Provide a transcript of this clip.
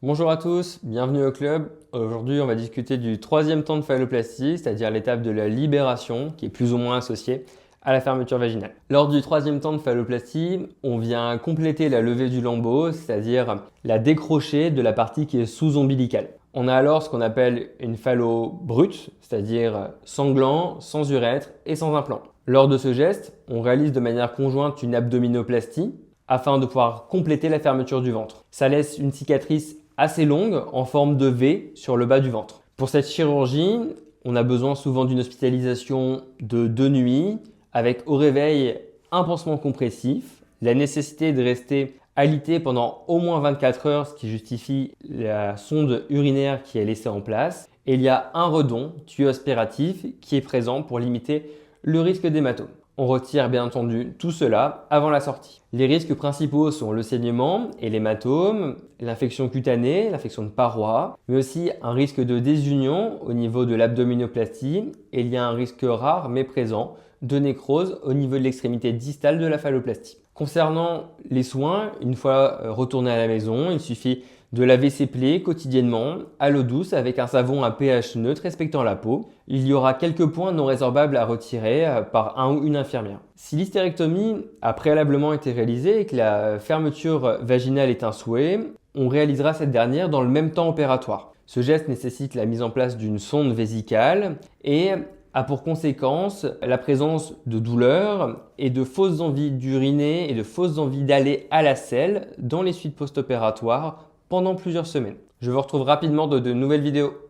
Bonjour à tous, bienvenue au club. Aujourd'hui, on va discuter du troisième temps de phalloplastie, c'est-à-dire l'étape de la libération, qui est plus ou moins associée à la fermeture vaginale. Lors du troisième temps de phalloplastie, on vient compléter la levée du lambeau, c'est-à-dire la décrocher de la partie qui est sous-ombilicale. On a alors ce qu'on appelle une phallo brute, c'est-à-dire sans gland, sans urètre et sans implant. Lors de ce geste, on réalise de manière conjointe une abdominoplastie afin de pouvoir compléter la fermeture du ventre. Ça laisse une cicatrice assez longue en forme de V sur le bas du ventre. Pour cette chirurgie, on a besoin souvent d'une hospitalisation de 2 nuits avec au réveil un pansement compressif, la nécessité de rester alité pendant au moins 24 heures, ce qui justifie la sonde urinaire qui est laissée en place. Et il y a un redon, tuyau aspiratif, qui est présent pour limiter le risque d'hématome. On retire bien entendu tout cela avant la sortie. Les risques principaux sont le saignement et l'hématome, l'infection cutanée, l'infection de parois, mais aussi un risque de désunion au niveau de l'abdominoplastie et il y a un risque rare mais présent de nécrose au niveau de l'extrémité distale de la phalloplastie. Concernant les soins, une fois retourné à la maison, il suffit de laver ses plaies quotidiennement à l'eau douce avec un savon à pH neutre respectant la peau. Il y aura quelques points non résorbables à retirer par un ou une infirmière. Si l'hystérectomie a préalablement été réalisée et que la fermeture vaginale est un souhait, on réalisera cette dernière dans le même temps opératoire. Ce geste nécessite la mise en place d'une sonde vésicale et a pour conséquence la présence de douleurs et de fausses envies d'uriner et de fausses envies d'aller à la selle dans les suites post-opératoires pendant plusieurs semaines. Je vous retrouve rapidement dans de nouvelles vidéos.